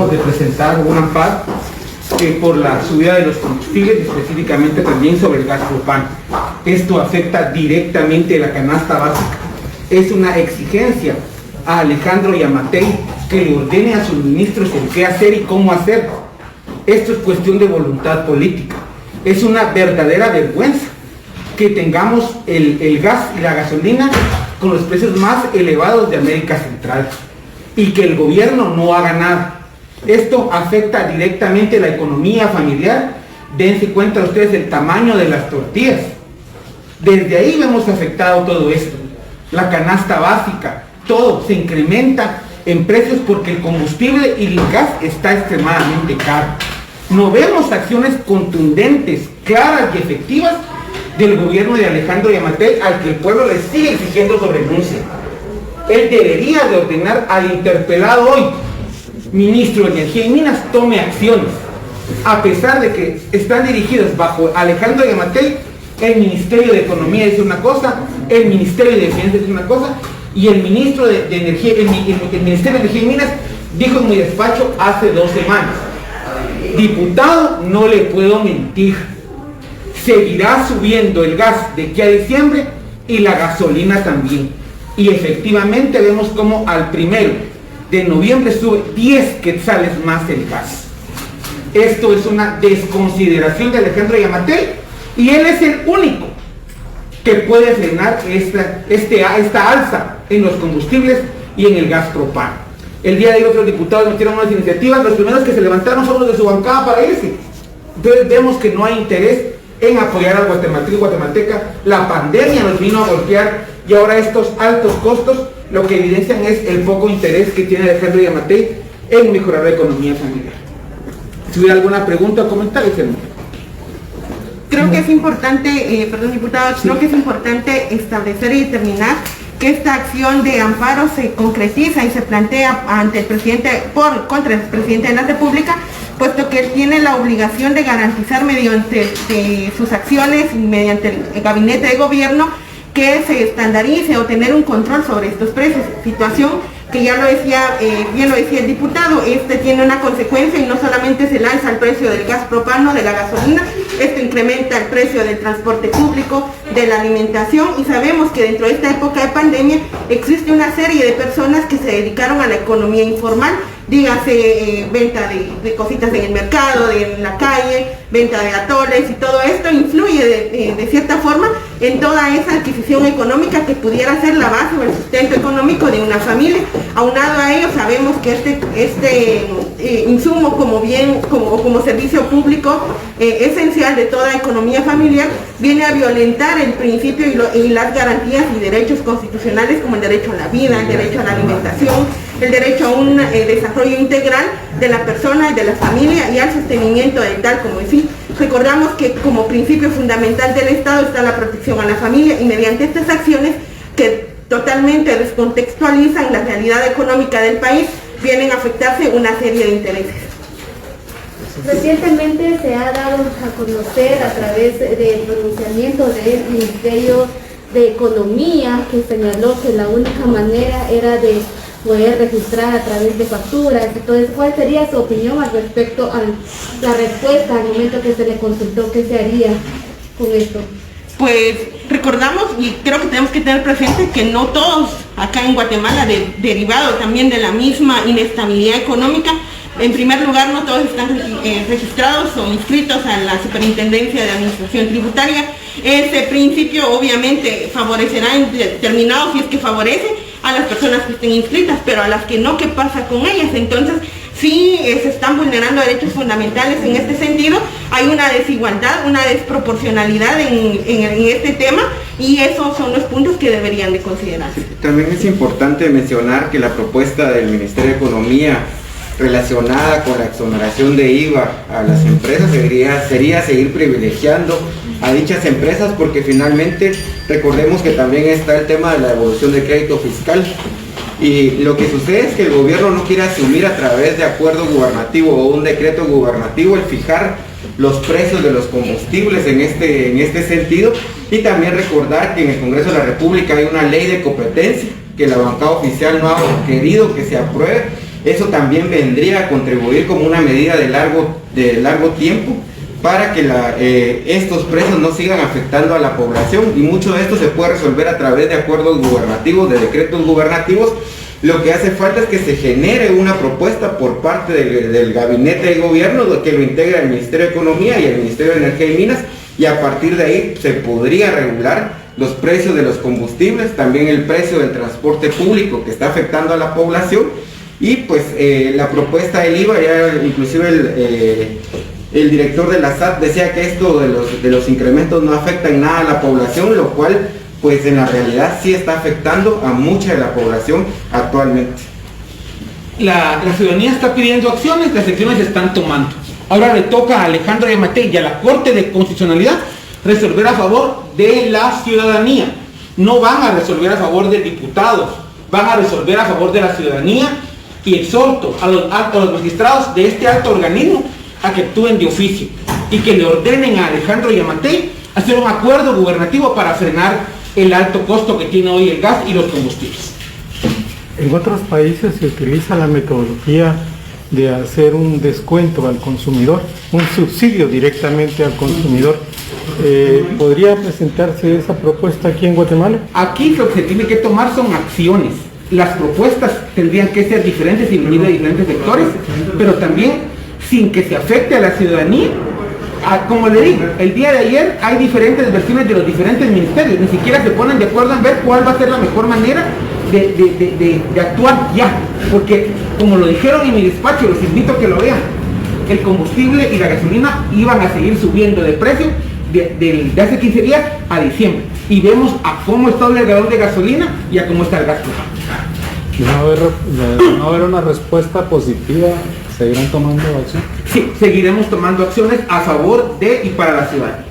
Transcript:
acabamos de presentar un amparo por la subida de los combustibles, específicamente también sobre el gas propano. Esto afecta directamente la canasta básica. Es una exigencia a Alejandro Yamatei que le ordene a sus ministros el qué hacer y cómo hacer. Esto es cuestión de voluntad política. Es una verdadera vergüenza que tengamos el gas y la gasolina con los precios más elevados de América Central y que el gobierno no haga nada. Esto afecta directamente la economía familiar. Dense cuenta ustedes del tamaño de las tortillas. Desde ahí vemos afectado todo esto. La canasta básica, todo se incrementa en precios porque el combustible y el gas está extremadamente caro. No vemos acciones contundentes, claras y efectivas del gobierno de Alejandro Yamatei, al que el pueblo le sigue exigiendo su renuncia. Él debería de ordenar al interpelado hoy, ministro de Energía y Minas, tome acciones. A pesar de que están dirigidos bajo Alejandro Yamatei, el Ministerio de Economía dice una cosa, el Ministerio de Defensa dice una cosa, y el ministro de Energía, el Ministerio de Energía y Minas dijo en mi despacho hace 2 semanas: diputado, no le puedo mentir, seguirá subiendo el gas de aquí a diciembre y la gasolina también. Y efectivamente vemos como al 1 de noviembre sube 10 quetzales más el gas. Esto es una desconsideración de Alejandro Yamatei y él es el único que puede frenar esta alza en los combustibles y en el gas propano. El día de hoy otros diputados metieron unas iniciativas, los primeros que se levantaron son los de su bancada para irse. Entonces vemos que no hay interés en apoyar al guatemalteco y guatemalteca. La pandemia nos vino a golpear y ahora estos altos costos lo que evidencian es el poco interés que tiene Alejandro Yamatei en mejorar la economía familiar. Si hubiera alguna pregunta o comentario, creo que es importante, perdón diputado, creo que es importante establecer y determinar que esta acción de amparo se concretiza y se plantea ante el presidente, contra el presidente de la República, puesto que él tiene la obligación de garantizar mediante sus acciones y mediante el gabinete de gobierno que se estandarice o tener un control sobre estos precios, situación que ya lo decía, bien lo decía el diputado, tiene una consecuencia y no solamente se lanza el precio del gas propano, de la gasolina, esto incrementa el precio del transporte público, de la alimentación, y sabemos que dentro de esta época de pandemia existe una serie de personas que se dedicaron a la economía informal, dígase venta de cositas en el mercado, en la calle, venta de atoles, y todo esto influye de cierta forma en toda esa adquisición económica que pudiera ser la base o el sustento económico de una familia. Aunado a ello, sabemos que este insumo como servicio público esencial de toda economía familiar viene a violentar el principio y las garantías y derechos constitucionales como el derecho a la vida, el derecho a la alimentación, el derecho a un desarrollo integral de la persona y de la familia y al sostenimiento de tal como en sí. Recordamos que como principio fundamental del Estado está la protección a la familia y mediante estas acciones que totalmente descontextualizan la realidad económica del país vienen a afectarse una serie de intereses. Recientemente se ha dado a conocer a través del pronunciamiento del Ministerio de Economía que señaló que la única manera era de poder registrar a través de facturas. Entonces, ¿cuál sería su opinión al respecto a la respuesta al momento que se le consultó qué se haría con esto? Pues recordamos y creo que tenemos que tener presente que no todos acá en Guatemala, derivado también de la misma inestabilidad económica, en primer lugar no todos están registrados o inscritos a la Superintendencia de Administración Tributaria. Ese principio obviamente favorecerá en determinado, si es que favorece a las personas que estén inscritas, pero a las que no, ¿qué pasa con ellas? Entonces, sí se están vulnerando derechos fundamentales en este sentido, hay una desigualdad, una desproporcionalidad en este tema y esos son los puntos que deberían de considerarse. También es importante mencionar que la propuesta del Ministerio de Economía relacionada con la exoneración de IVA a las empresas sería seguir privilegiando a dichas empresas, porque finalmente recordemos que también está el tema de la devolución de crédito fiscal y lo que sucede es que el gobierno no quiere asumir a través de acuerdo gubernativo o un decreto gubernativo el fijar los precios de los combustibles en este sentido, y también recordar que en el Congreso de la República hay una ley de competencia que la bancada oficial no ha querido que se apruebe Eso también vendría a contribuir como una medida de largo tiempo para que estos precios no sigan afectando a la población, y mucho de esto se puede resolver a través de acuerdos gubernativos, de decretos gubernativos. Lo que hace falta es que se genere una propuesta por parte del gabinete de gobierno que lo integra el Ministerio de Economía y el Ministerio de Energía y Minas, y a partir de ahí se podría regular los precios de los combustibles, también el precio del transporte público que está afectando a la población, y pues la propuesta del IVA, ya inclusive el director de la SAT decía que esto de los incrementos no afecta en nada a la población, lo cual pues en la realidad sí está afectando a mucha de la población actualmente. La ciudadanía está pidiendo acciones, las acciones se están tomando. Ahora le toca a Alejandro Yamatei y a la Corte de Constitucionalidad resolver a favor de la ciudadanía. No van a resolver a favor de diputados, van a resolver a favor de la ciudadanía, y exhorto a los magistrados de este alto organismo a que actúen de oficio y que le ordenen a Alejandro Yamatei hacer un acuerdo gubernativo para frenar el alto costo que tiene hoy el gas y los combustibles. En otros países se utiliza la metodología de hacer un descuento al consumidor, un subsidio directamente al consumidor. ¿Podría presentarse esa propuesta aquí en Guatemala? Aquí lo que se tiene que tomar son acciones. Las propuestas tendrían que ser diferentes y venir de diferentes sectores, pero también sin que se afecte a la ciudadanía. Como le digo, el día de ayer hay diferentes versiones de los diferentes ministerios, ni siquiera se ponen de acuerdo en ver cuál va a ser la mejor manera de actuar ya, porque como lo dijeron en mi despacho, los invito a que lo vean, el combustible y la gasolina iban a seguir subiendo de precio de hace 15 días a diciembre, y vemos a cómo está el galón de gasolina y a cómo está el gas. ¿No va a haber una respuesta positiva? ¿Seguirán tomando acción? Sí, seguiremos tomando acciones a favor de y para la ciudadanía.